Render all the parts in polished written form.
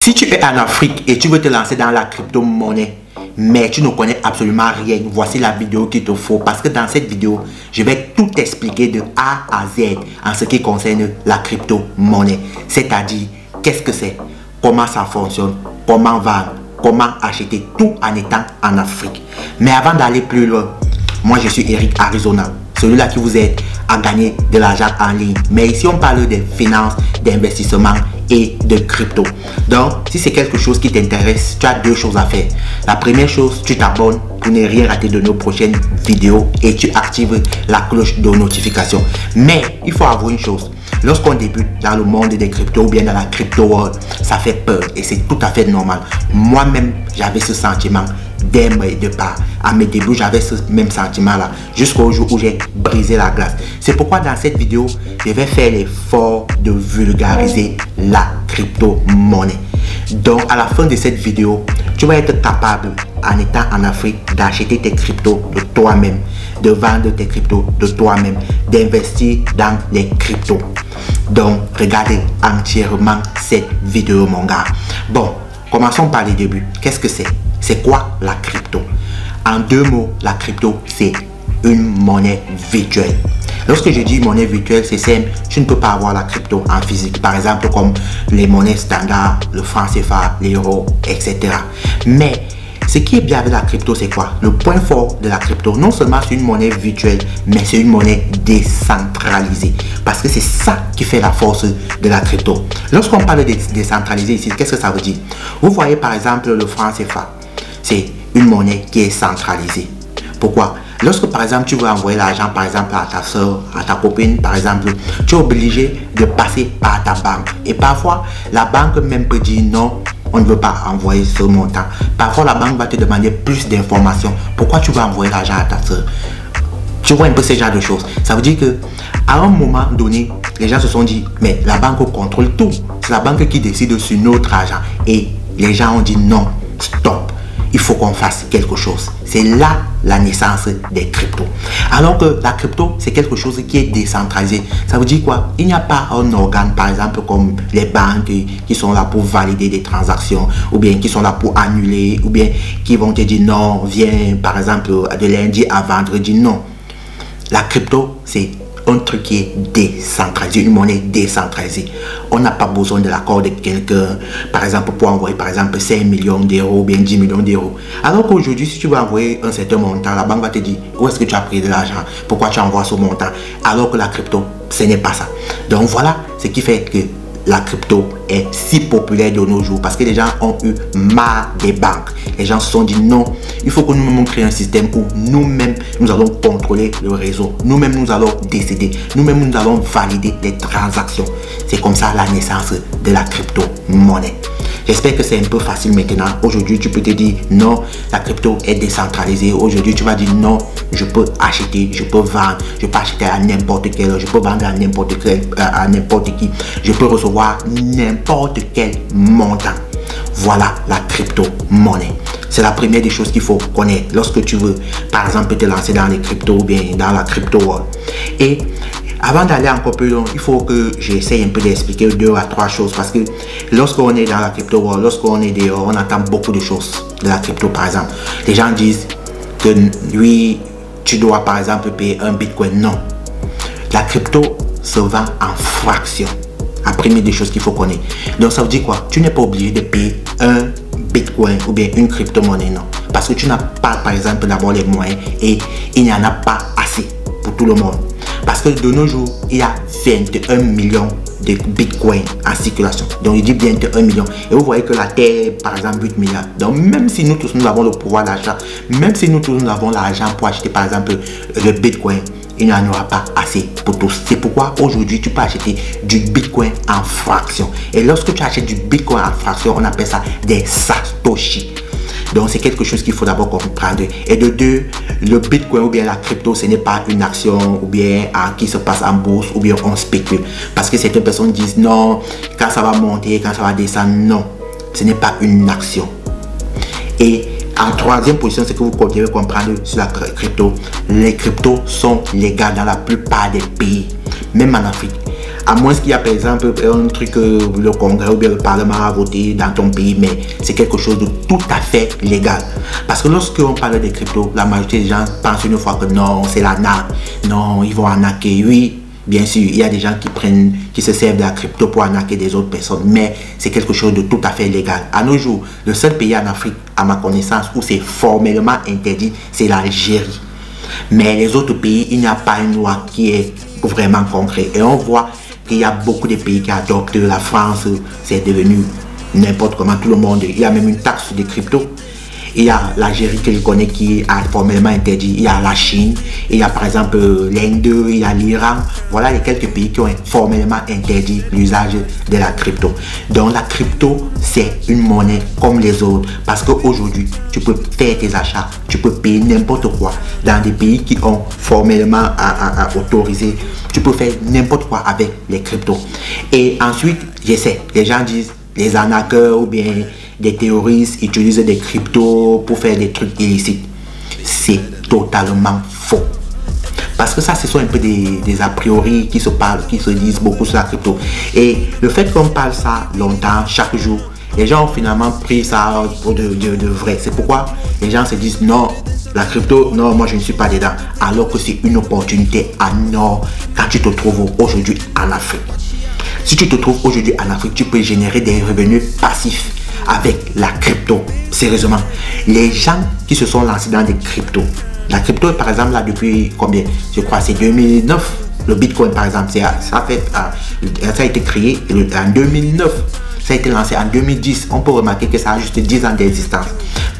Si tu es en Afrique et tu veux te lancer dans la crypto-monnaie, mais tu ne connais absolument rien, voici la vidéo qu'il te faut. Parce que dans cette vidéo, je vais tout expliquer de A à Z en ce qui concerne la crypto-monnaie. C'est-à-dire, qu'est-ce que c'est, comment ça fonctionne, comment vendre, comment acheter, tout en étant en Afrique. Mais avant d'aller plus loin, moi je suis Eric Arizona, celui-là qui vous aide à gagner de l'argent en ligne. Mais ici on parle de finances, d'investissement et de crypto. Donc si c'est quelque chose qui t'intéresse, tu as deux choses à faire. La première chose, tu t'abonnes pour ne rien rater de nos prochaines vidéos et tu actives la cloche de notification. Mais il faut avouer une chose, lorsqu'on débute dans le monde des cryptos ou bien dans la crypto world, ça fait peur et c'est tout à fait normal. Moi-même, j'avais ce sentiment dès mes départs. À mes débuts, j'avais ce même sentiment-là jusqu'au jour où j'ai brisé la glace. C'est pourquoi dans cette vidéo, je vais faire l'effort de vulgariser la crypto-monnaie. Donc, à la fin de cette vidéo, tu vas être capable, en étant en Afrique, d'acheter tes cryptos de toi-même, de vendre tes cryptos de toi-même, d'investir dans les cryptos. Donc, regardez entièrement cette vidéo, mon gars. Bon, commençons par les débuts. Qu'est-ce que c'est? C'est quoi la crypto? En deux mots, la crypto, c'est une monnaie virtuelle. Lorsque je dis monnaie virtuelle, c'est simple. Tu ne peux pas avoir la crypto en physique. Par exemple, comme les monnaies standards, le franc CFA, l'euro, etc. Mais ce qui est bien avec la crypto, c'est quoi? Le point fort de la crypto, non seulement c'est une monnaie virtuelle, mais c'est une monnaie décentralisée. Parce que c'est ça qui fait la force de la crypto. Lorsqu'on parle de décentralisé ici, qu'est-ce que ça veut dire? Vous voyez par exemple le franc CFA. C'est une monnaie qui est centralisée. Pourquoi? Lorsque par exemple tu veux envoyer l'argent par exemple à ta soeur, à ta copine par exemple, tu es obligé de passer par ta banque. Et parfois la banque même peut dire non, on ne veut pas envoyer ce montant. Parfois la banque va te demander plus d'informations. Pourquoi tu veux envoyer l'argent à ta soeur? Tu vois un peu ce genre de choses. Ça veut dire que à un moment donné, les gens se sont dit mais la banque contrôle tout. C'est la banque qui décide sur notre argent. Et les gens ont dit non, stop. Il faut qu'on fasse quelque chose. C'est là la naissance des cryptos. Alors que la crypto, c'est quelque chose qui est décentralisé. Ça veut dire quoi? Il n'y a pas un organe, par exemple, comme les banques qui sont là pour valider des transactions, ou bien qui sont là pour annuler, ou bien qui vont te dire non, viens, par exemple, de lundi à vendredi. Non. La crypto, c'est un truc qui est décentralisé, une monnaie décentralisée. On n'a pas besoin de l'accord de quelqu'un, par exemple, pour envoyer par exemple 5 millions d'euros ou bien 10 millions d'euros. Alors qu'aujourd'hui, si tu veux envoyer un certain montant, la banque va te dire où est-ce que tu as pris de l'argent, pourquoi tu envoies ce montant. Alors que la crypto, ce n'est pas ça. Donc voilà ce qui fait que la crypto est si populaire de nos jours, parce que les gens ont eu marre des banques. Les gens se sont dit non, il faut que nous-mêmes créions un système où nous-mêmes nous allons contrôler le réseau, nous-mêmes nous allons décider, nous-mêmes nous allons valider les transactions. C'est comme ça la naissance de la crypto-monnaie. J'espère que c'est un peu facile maintenant. Aujourd'hui, tu peux te dire non, la crypto est décentralisée. Aujourd'hui, tu vas dire non, je peux acheter, je peux vendre, je peux acheter à n'importe quel, je peux vendre à n'importe qui, je peux recevoir n'importe quel montant. Voilà la crypto-monnaie. C'est la première des choses qu'il faut connaître lorsque tu veux, par exemple, te lancer dans les cryptos ou bien dans la crypto world. Et avant d'aller encore plus loin, il faut que j'essaye un peu d'expliquer 2 à 3 choses, parce que lorsqu'on est dans la crypto world, lorsqu'on est dehors, on attend beaucoup de choses de la crypto. Par exemple, les gens disent que lui, tu dois par exemple payer un bitcoin. Non, la crypto se vend en fractions. La première des choses qu'il faut connaître. Donc ça veut dire quoi? Tu n'es pas obligé de payer un bitcoin ou bien une crypto-monnaie, non. Parce que tu n'as pas par exemple d'abord les moyens et il n'y en a pas assez pour tout le monde. Parce que de nos jours, il y a 21 millions de bitcoins en circulation. Donc il dit bien 21 millions. Et vous voyez que la Terre, par exemple, 8 milliards. Donc même si nous tous nous avons le pouvoir d'achat, même si nous tous nous avons l'argent pour acheter par exemple le bitcoin, il n'y en aura pas assez pour tous. C'est pourquoi aujourd'hui tu peux acheter du bitcoin en fraction. Et lorsque tu achètes du bitcoin en fraction, on appelle ça des satoshi. Donc c'est quelque chose qu'il faut d'abord comprendre. Et de deux, le bitcoin ou bien la crypto, ce n'est pas une action ou bien qui se passe en bourse ou bien on spécule. Parce que certaines personnes disent non, quand ça va monter, quand ça va descendre, non. Ce n'est pas une action. Et en troisième position, c'est que vous devez comprendre sur la crypto. Les cryptos sont légales dans la plupart des pays, même en Afrique. À moins qu'il y a par exemple un truc que le Congrès ou bien le Parlement a voté dans ton pays, mais c'est quelque chose de tout à fait légal. Parce que lorsqu'on parle des cryptos, la majorité des gens pensent une fois que non, c'est l'arnaque, non, ils vont arnaquer. Oui, bien sûr, il y a des gens qui se servent de la crypto pour arnaquer des autres personnes, mais c'est quelque chose de tout à fait légal. À nos jours, le seul pays en Afrique, à ma connaissance, où c'est formellement interdit, c'est l'Algérie. Mais les autres pays, il n'y a pas une loi qui est vraiment concrète. Et on voit qu'il y a beaucoup de pays qui adoptent. La France, c'est devenu n'importe comment, tout le monde. Il y a même une taxe sur les cryptos. Il y a l'Algérie que je connais qui est formellement interdit. Il y a la Chine, il y a par exemple l'Inde, il y a l'Iran. Voilà les quelques pays qui ont formellement interdit l'usage de la crypto. Donc la crypto, c'est une monnaie comme les autres. Parce qu'aujourd'hui, tu peux faire tes achats, tu peux payer n'importe quoi dans des pays qui ont formellement autorisé. Tu peux faire n'importe quoi avec les cryptos. Et ensuite, je sais, les gens disent, les arnaqueurs ou bien des terroristes utilisent des cryptos pour faire des trucs illicites. C'est totalement faux. Parce que ça, ce sont un peu des a priori qui se parlent, qui se disent beaucoup sur la crypto. Et le fait qu'on parle ça longtemps, chaque jour, les gens ont finalement pris ça pour de vrai. C'est pourquoi les gens se disent non, la crypto, non, moi je ne suis pas dedans. Alors que c'est une opportunité en or quand tu te trouves aujourd'hui en Afrique. Si tu te trouves aujourd'hui en Afrique, tu peux générer des revenus passifs avec la crypto. Sérieusement, les gens qui se sont lancés dans des cryptos, la crypto par exemple là depuis combien? Je crois c'est 2009. Le Bitcoin par exemple, ça a été créé en 2009. Ça a été lancé en 2010. On peut remarquer que ça a juste 10 ans d'existence.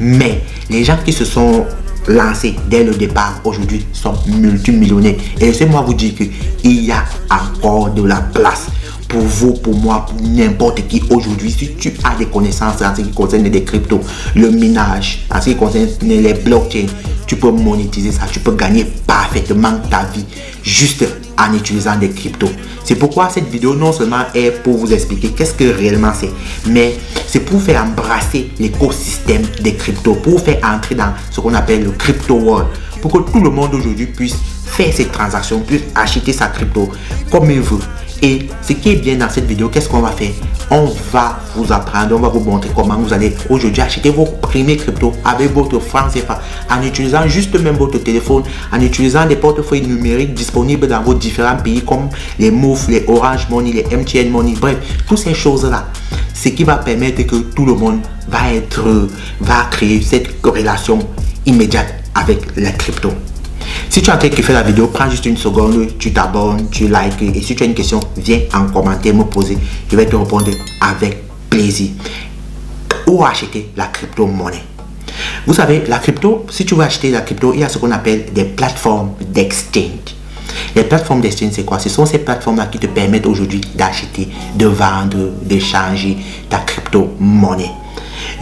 Mais les gens qui se sont lancés dès le départ aujourd'hui sont multimillionnaires. Et laissez-moi vous dire qu'il y a encore de la place pour vous, pour moi, pour n'importe qui aujourd'hui. Si tu as des connaissances en ce qui concerne les cryptos, le minage, en ce qui concerne les blockchains, tu peux monétiser ça, tu peux gagner parfaitement ta vie juste en utilisant des cryptos. C'est pourquoi cette vidéo non seulement est pour vous expliquer qu'est-ce que réellement c'est, mais c'est pour faire embrasser l'écosystème des cryptos, pour faire entrer dans ce qu'on appelle le crypto world, pour que tout le monde aujourd'hui puisse faire ses transactions, puisse acheter sa crypto comme il veut. Et ce qui est bien dans cette vidéo, qu'est-ce qu'on va faire? On va vous apprendre, on va vous montrer comment vous allez aujourd'hui acheter vos premiers cryptos avec votre franc CFA en utilisant juste même votre téléphone, en utilisant des portefeuilles numériques disponibles dans vos différents pays comme les Move, les Orange Money, les MTN Money, bref, toutes ces choses-là. Ce qui va permettre que tout le monde va créer cette relation immédiate avec la crypto. Si tu as quelqu'un qui fait la vidéo, prends juste une seconde, tu t'abonnes, tu likes et si tu as une question, viens en commentaire me poser. Je vais te répondre avec plaisir. Où acheter la crypto-monnaie? Vous savez, la crypto, si tu veux acheter la crypto, il y a ce qu'on appelle des plateformes d'exchange. Les plateformes d'exchange, c'est quoi? Ce sont ces plateformes-là qui te permettent aujourd'hui d'acheter, de vendre, d'échanger ta crypto-monnaie.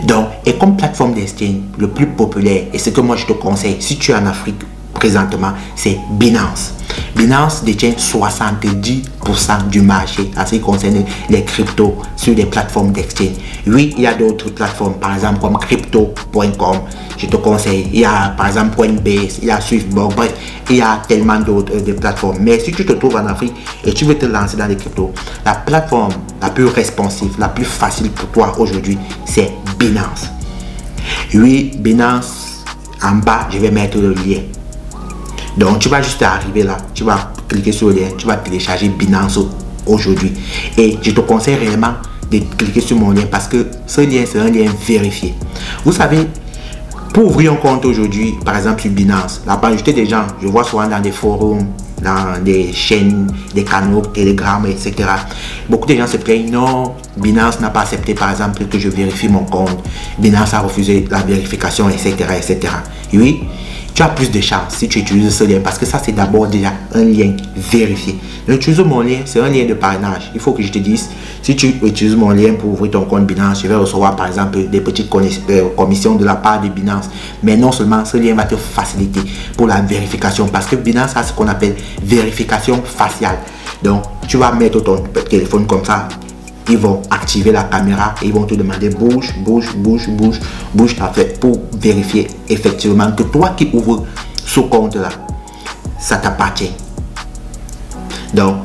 Donc, et comme plateforme d'exchange, le plus populaire et ce que moi je te conseille, si tu es en Afrique, présentement, c'est Binance. Binance détient 70% du marché en ce qui concerne les cryptos sur les plateformes d'exchange. Oui, il y a d'autres plateformes, par exemple comme crypto.com, je te conseille. Il y a par exemple Coinbase, il y a Swiftbox, bref, il y a tellement d'autres plateformes. Mais si tu te trouves en Afrique et tu veux te lancer dans les cryptos, la plateforme la plus responsive, la plus facile pour toi aujourd'hui, c'est Binance. Oui, Binance, en bas, je vais mettre le lien. Donc tu vas juste arriver là, tu vas cliquer sur le lien, tu vas télécharger Binance aujourd'hui. Et je te conseille réellement de cliquer sur mon lien parce que ce lien c'est un lien vérifié. Vous savez, pour ouvrir un compte aujourd'hui, par exemple sur Binance, la majorité des gens, je vois souvent dans des forums, dans des chaînes, des canaux, Telegram, etc. Beaucoup de gens se plaignent, non, Binance n'a pas accepté par exemple que je vérifie mon compte. Binance a refusé la vérification, etc. etc. Oui, tu as plus de chance si tu utilises ce lien parce que ça c'est d'abord déjà un lien vérifié. Utilise mon lien, c'est un lien de parrainage. Il faut que je te dise, si tu utilises mon lien pour ouvrir ton compte Binance, je vais recevoir par exemple des petites commissions de la part de Binance. Mais non seulement ce lien va te faciliter pour la vérification parce que Binance a ce qu'on appelle vérification faciale. Donc tu vas mettre ton téléphone comme ça. Ils vont activer la caméra et ils vont te demander bouge ta tête pour vérifier effectivement que toi qui ouvres ce compte là, ça t'appartient. Donc,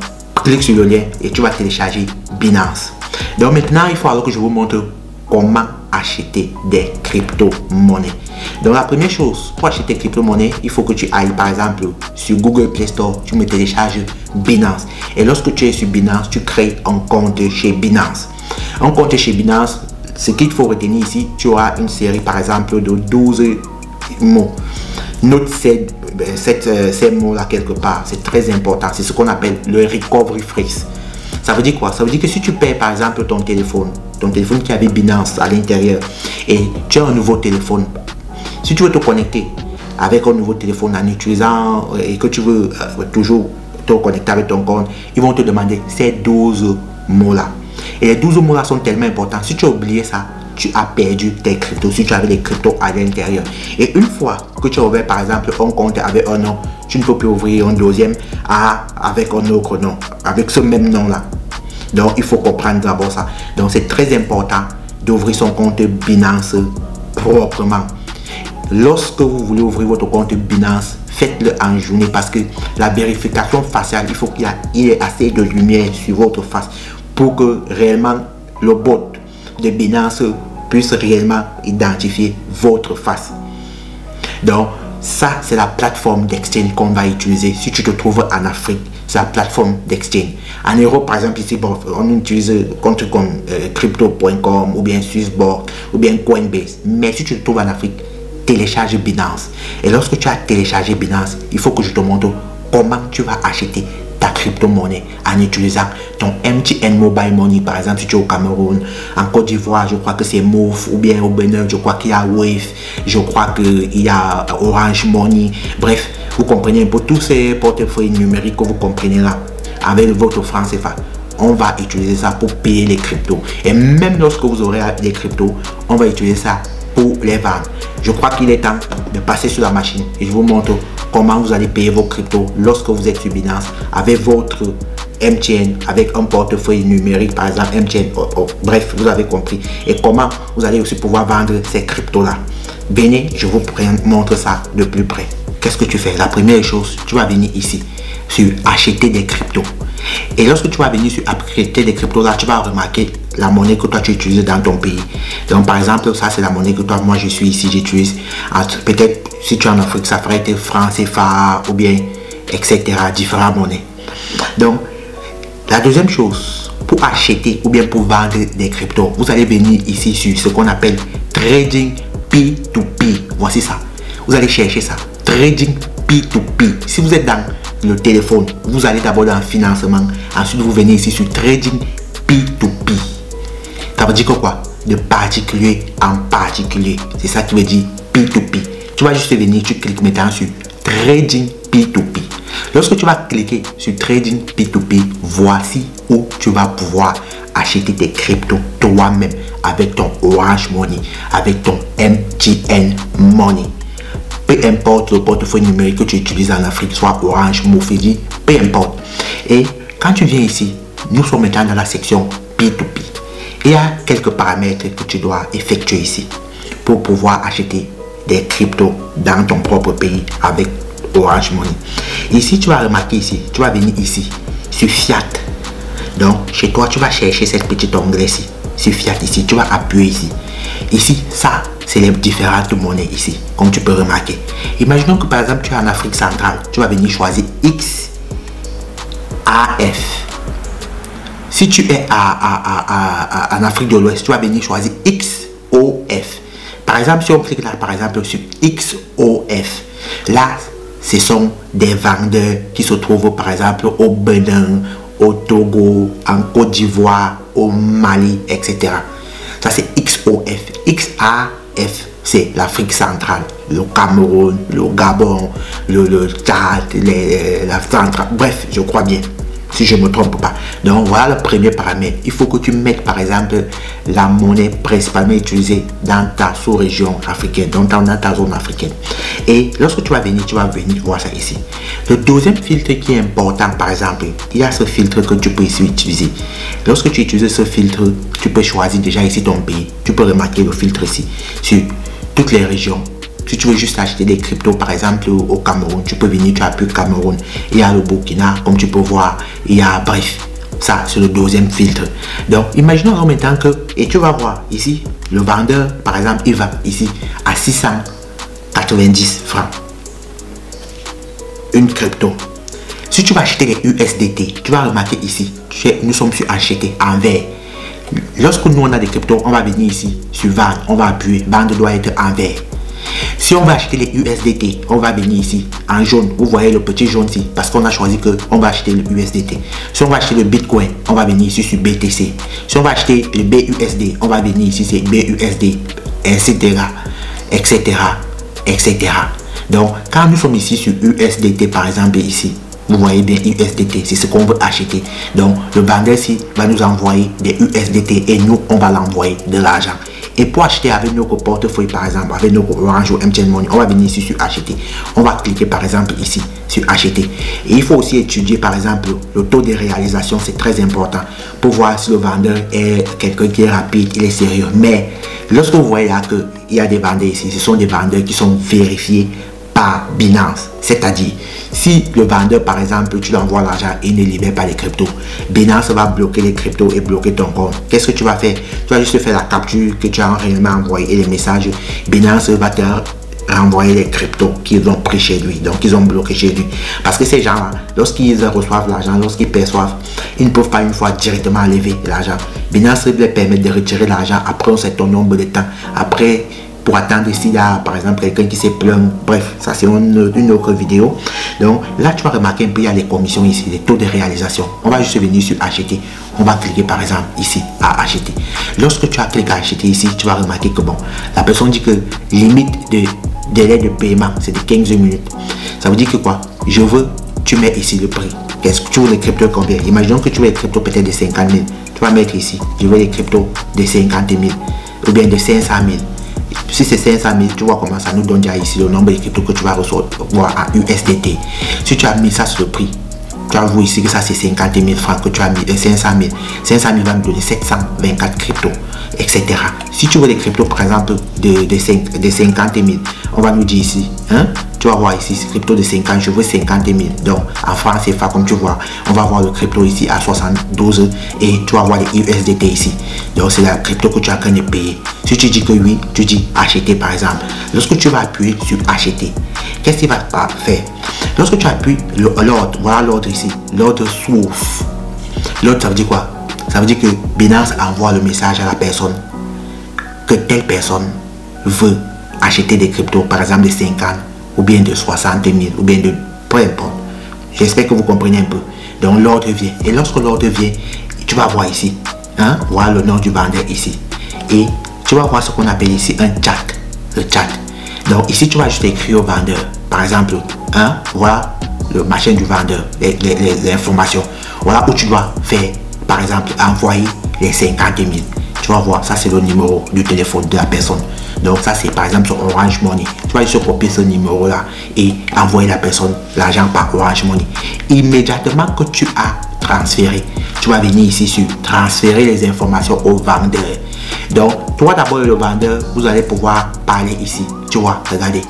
cliques sur le lien et tu vas télécharger Binance. Donc maintenant, il faut alors que je vous montre comment acheter des crypto-monnaies. Donc la première chose, pour acheter des crypto-monnaies, il faut que tu ailles par exemple sur Google Play Store, tu me télécharges Binance. Et lorsque tu es sur Binance, tu crées un compte chez Binance. Un compte chez Binance, ce qu'il faut retenir ici, tu auras une série par exemple de 12 mots. Note ces mots-là quelque part, c'est très important. C'est ce qu'on appelle le recovery phrase. Ça veut dire quoi? Ça veut dire que si tu perds par exemple ton téléphone qui avait Binance à l'intérieur et tu as un nouveau téléphone, si tu veux te connecter avec un nouveau téléphone en utilisant et que tu veux toujours te connecter avec ton compte, ils vont te demander ces 12 mots-là. Et les 12 mots-là sont tellement importants. Si tu as oublié ça, tu as perdu tes cryptos, si tu avais des cryptos à l'intérieur. Et une fois que tu as ouvert par exemple un compte avec un nom, tu ne peux plus ouvrir un deuxième avec un autre nom, avec ce même nom-là. Donc il faut comprendre d'abord ça. Donc c'est très important d'ouvrir son compte Binance proprement. Lorsque vous voulez ouvrir votre compte Binance, faites-le en journée parce que la vérification faciale, il faut qu'il y ait assez de lumière sur votre face pour que réellement le bot de Binance puisse réellement identifier votre face. Donc ça, c'est la plateforme d'exchange qu'on va utiliser si tu te trouves en Afrique. C'est la plateforme d'exchange. En Europe, par exemple, ici, bon, on utilise compte comme crypto.com ou bien Swissborg ou bien Coinbase. Mais si tu te trouves en Afrique, télécharge Binance. Et lorsque tu as téléchargé Binance, il faut que je te montre comment tu vas acheter ta crypto-monnaie en utilisant ton MTN Mobile Money. Par exemple, si tu es au Cameroun, en Côte d'Ivoire, je crois que c'est Move, ou bien au Bénin, je crois qu'il y a Wave, je crois qu'il y a Orange Money. Bref, vous comprenez un peu tous ces portefeuilles numériques que vous comprenez là avec votre franc CFA. On va utiliser ça pour payer les cryptos. Et même lorsque vous aurez des cryptos, on va utiliser ça pour les vendre. Je crois qu'il est temps de passer sur la machine et je vous montre comment vous allez payer vos cryptos lorsque vous êtes sur Binance avec votre MTN, avec un portefeuille numérique, par exemple MTN. Bref, vous avez compris. Et comment vous allez aussi pouvoir vendre ces cryptos là. Venez, je vous montre ça de plus près. Qu'est-ce que tu fais? La première chose, tu vas venir ici sur acheter des cryptos. Et lorsque tu vas venir sur acheter des cryptos là, tu vas remarquer la monnaie que toi tu utilises dans ton pays. Donc par exemple, ça c'est la monnaie que toi, moi je suis ici, j'utilise. Peut-être si tu es en Afrique, ça ferait être franc CFA ou bien etc. Différentes monnaies. Donc la deuxième chose, pour acheter ou bien pour vendre des cryptos, vous allez venir ici sur ce qu'on appelle trading P2P. Voici ça. Vous allez chercher ça. Trading P2P. Si vous êtes dans le téléphone, vous allez d'abord dans financement. Ensuite, vous venez ici sur trading P2P. Ça veut dire que quoi? De particulier en particulier. C'est ça qui veut dire P2P. Tu vas juste venir, tu cliques maintenant sur trading P2P. Lorsque tu vas cliquer sur trading P2P, voici où tu vas pouvoir acheter tes cryptos toi-même avec ton Orange Money, avec ton MTN Money. Peu importe le portefeuille numérique que tu utilises en Afrique, soit Orange, Mofidi, peu importe. Et quand tu viens ici, nous sommes maintenant dans la section P2P. Il y a quelques paramètres que tu dois effectuer ici pour pouvoir acheter des cryptos dans ton propre pays avec Orange Money. Ici, tu vas remarquer ici, tu vas venir ici sur Fiat. Donc, chez toi, tu vas chercher cette petite onglet ici, sur Fiat ici, tu vas appuyer ici. Ici, ça, c'est les différentes monnaies ici, comme tu peux remarquer. Imaginons que par exemple, tu es en Afrique centrale, tu vas venir choisir XAF. Si tu es en Afrique de l'Ouest, tu vas venir choisir XOF. Par exemple, si on clique là, par exemple, sur XOF, là, ce sont des vendeurs qui se trouvent, par exemple, au Bénin, au Togo, en Côte d'Ivoire, au Mali, etc. Ça, c'est XOF. XAF, c'est l'Afrique centrale, le Cameroun, le Gabon, le Tchad, la centrale. Bref, je crois bien, si je ne me trompe pas. Donc, voilà le premier paramètre. Il faut que tu mettes, par exemple, la monnaie principalement utilisée dans ta sous-région africaine, donc dans ta zone africaine. Et lorsque tu vas venir voir ça ici. Le deuxième filtre qui est important, par exemple, il y a ce filtre que tu peux ici utiliser. Lorsque tu utilises ce filtre, tu peux choisir déjà ici ton pays. Tu peux remarquer le filtre ici sur toutes les régions Si tu veux juste acheter des cryptos, par exemple, au Cameroun, tu peux venir, tu appuies Cameroun. Il y a le Burkina, comme tu peux voir. Il y a, bref, ça, c'est le deuxième filtre. Donc, imaginons en même temps que, et tu vas voir ici, le vendeur, par exemple, il va ici à 690 francs. Une crypto. Si tu vas acheter les USDT, tu vas remarquer ici, nous sommes sur acheter en vert. Lorsque nous on a des cryptos, on va venir ici sur vendre, on va appuyer, vendre doit être en vert. Si on va acheter les USDT, on va venir ici en jaune. Vous voyez le petit jaune ici, parce qu'on a choisi que on va acheter le USDT. Si on va acheter le Bitcoin, on va venir ici sur BTC. Si on va acheter le BUSD, on va venir ici sur BUSD, etc., etc., etc. Donc, quand nous sommes ici sur USDT, par exemple ici, vous voyez bien USDT, c'est ce qu'on veut acheter. Donc, le vendeur ici va nous envoyer des USDT et nous, on va l'envoyer de l'argent. Et pour acheter avec notre portefeuille, par exemple, avec notre Orange ou MTN Money, on va venir ici sur acheter. On va cliquer, par exemple, ici sur acheter. Et il faut aussi étudier, par exemple, le taux de réalisation. C'est très important pour voir si le vendeur est quelqu'un qui est rapide, il est sérieux. Mais lorsque vous voyez là qu'il y a des vendeurs ici, ce sont des vendeurs qui sont vérifiés par Binance. C'est-à-dire, si le vendeur, par exemple, tu lui envoies l'argent et ne libère pas les cryptos, Binance va bloquer les cryptos et bloquer ton compte. Qu'est-ce que tu vas faire? Tu vas juste faire la capture que tu as réellement envoyé et les messages. Binance va te renvoyer les cryptos qu'ils ont pris chez lui. Donc, ils ont bloqué chez lui. Parce que ces gens-là, lorsqu'ils reçoivent l'argent, lorsqu'ils perçoivent, ils ne peuvent pas une fois directement enlever l'argent. Binance leur permet de retirer l'argent après un certain nombre de temps. Après, pour attendre s'il y a par exemple quelqu'un qui s'est plaint. Bref, ça c'est une autre vidéo. Donc là tu vas remarquer un peu, il y a les commissions ici, les taux de réalisation. On va juste venir sur acheter. On va cliquer par exemple ici à acheter. Lorsque tu as cliqué à acheter ici, tu vas remarquer que bon, la personne dit que limite de délai de paiement c'est de 15 minutes. Ça veut dire que quoi? Je veux, tu mets ici le prix. Qu'est-ce que tu veux les cryptos combien? Imaginons que tu veux les cryptos peut-être de 50 000. Tu vas mettre ici, je veux les cryptos de 50 000 ou bien de 500 000. Si c'est 500 000, tu vois comment ça nous donne déjà ici le nombre de cryptos que tu vas recevoir à USDT. Si tu as mis ça sur le prix, tu vas voir ici que ça c'est 50 000 francs que tu as mis, 500 000. 500 000 va nous donner 724 cryptos, etc. Si tu veux des cryptos par exemple de 50 000, on va nous dire ici, hein, tu vas voir ici, crypto de 50, je veux 50 000. Donc en France CFA, comme tu vois, on va voir le crypto ici à 72 et tu vas voir les USDT ici. Donc c'est la crypto que tu as en train de payer. Si tu dis que oui, tu dis acheter par exemple. Lorsque tu vas appuyer sur acheter, qu'est-ce qu'il va faire? Lorsque tu appuies l'ordre, voilà l'ordre ici, l'ordre s'ouvre. L'ordre ça veut dire quoi? Ça veut dire que Binance envoie le message à la personne que telle personne veut acheter des cryptos, par exemple de 50 ou bien de 60 000 ou bien de peu importe. J'espère que vous comprenez un peu. Donc l'ordre vient. Et lorsque l'ordre vient, tu vas voir ici, hein, voilà le nom du vendeur ici. Et tu vas voir ce qu'on appelle ici un chat. Le chat. Donc ici tu vas juste écrire au vendeur. Par exemple, hein, voilà le machin du vendeur, les informations. Voilà où tu dois faire, par exemple, envoyer les 50 000. Tu vas voir, ça c'est le numéro du téléphone de la personne. Donc ça c'est par exemple sur Orange Money. Tu vas juste copier ce numéro là et envoyer la personne l'argent par Orange Money. Immédiatement que tu as transféré, tu vas venir ici sur transférer les informations au vendeur. Donc toi d'abord le vendeur, vous allez pouvoir parler ici. Tu vois, regardez.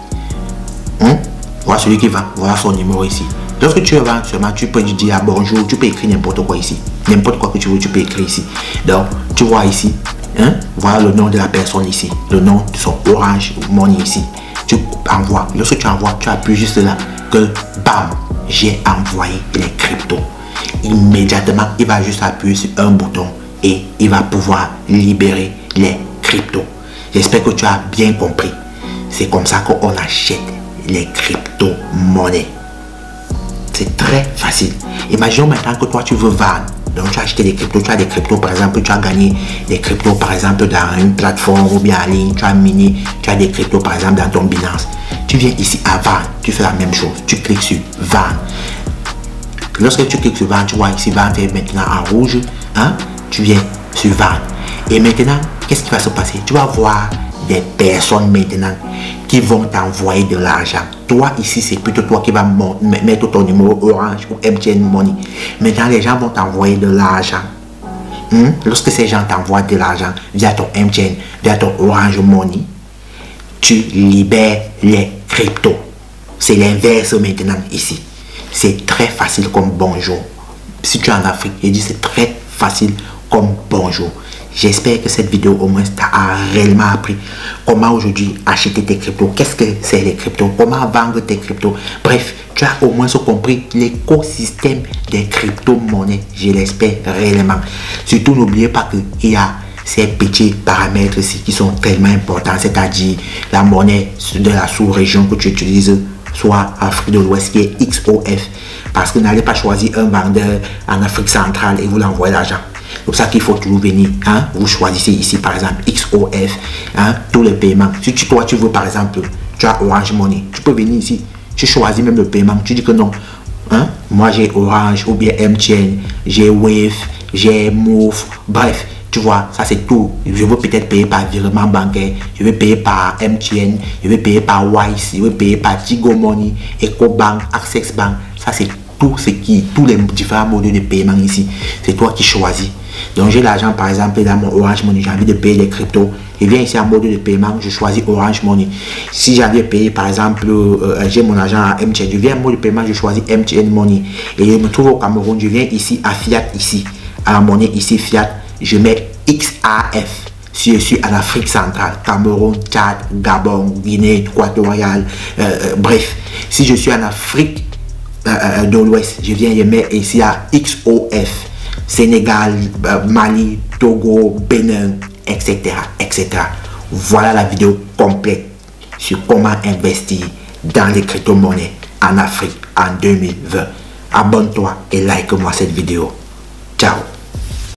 Voilà celui qui vend, voilà son numéro ici. Lorsque tu vends seulement, tu peux lui dire bonjour, tu peux écrire n'importe quoi ici. N'importe quoi que tu veux, tu peux écrire ici. Donc tu vois ici, hein, voilà le nom de la personne ici, le nom de son Orange Money ici. Tu envoies, lorsque tu envoies, tu appuies juste là, que bam, j'ai envoyé les cryptos. Immédiatement, il va juste appuyer sur un bouton et il va pouvoir libérer les cryptos. J'espère que tu as bien compris. C'est comme ça qu'on achète les crypto-monnaies. C'est très facile. Imaginons maintenant que toi tu veux vendre. Donc tu as acheté des cryptos, tu as des cryptos par exemple, tu as gagné des cryptos par exemple dans une plateforme ou bien en ligne, tu as miné, tu as des cryptos par exemple dans ton Binance. Tu viens ici à vendre, tu fais la même chose, tu cliques sur vendre. Lorsque tu cliques sur vendre, tu vois ici vendre est maintenant en rouge, hein? Tu viens sur vendre. Et maintenant, qu'est-ce qui va se passer? Tu vas voir des personnes maintenant qui vont t'envoyer de l'argent. Toi ici, c'est plutôt toi qui vas mettre ton numéro Orange ou MTN Money. Maintenant, les gens vont t'envoyer de l'argent. Lorsque ces gens t'envoient de l'argent via ton MTN, via ton Orange Money, tu libères les cryptos. C'est l'inverse maintenant ici. C'est très facile comme bonjour. Si tu es en Afrique, je dis c'est très facile comme bonjour. J'espère que cette vidéo au moins t'a réellement appris comment aujourd'hui acheter tes cryptos. Qu'est-ce que c'est les cryptos? Comment vendre tes cryptos? Bref, tu as au moins compris l'écosystème des crypto-monnaies. Je l'espère réellement. Surtout, n'oubliez pas qu'il y a ces petits paramètres ici qui sont tellement importants. C'est-à-dire la monnaie de la sous-région que tu utilises, soit Afrique de l'Ouest, qui est XOF. Parce que n'allez pas choisir un vendeur en Afrique centrale et vous l'envoyez l'argent. C'est pour ça qu'il faut toujours venir. Hein? Vous choisissez ici par exemple XOF, hein? Tous les paiements. Si toi tu veux par exemple, tu as Orange Money, tu peux venir ici. Tu choisis même le paiement. Tu dis que non. Hein? Moi j'ai Orange ou bien MTN, j'ai Wave, j'ai Move. Bref, tu vois, ça c'est tout. Je veux peut-être payer par virement bancaire, je vais payer par MTN, je vais payer par Wise, je vais payer par Tigo Money, EcoBank, Access Bank. Ça c'est tout ce qui, tous les différents modes de paiement ici. C'est toi qui choisis. Donc j'ai l'argent par exemple dans mon Orange Money, j'ai envie de payer les cryptos. Je viens ici en mode de paiement, je choisis Orange Money. Si j'ai envie de payer par exemple, j'ai mon argent à MTN, je viens en mode de paiement, je choisis MTN Money. Et je me trouve au Cameroun, je viens ici à Fiat ici, à la monnaie ici Fiat, je mets XAF. Si je suis en Afrique centrale, Cameroun, Tchad, Gabon, Guinée équatoriale, bref, si je suis en Afrique de l'Ouest, je viens, je mets ici à XOF. Sénégal, Mali, Togo, Bénin, etc., etc. Voilà la vidéo complète sur comment investir dans les crypto-monnaies en Afrique en 2020. Abonne-toi et like-moi cette vidéo. Ciao.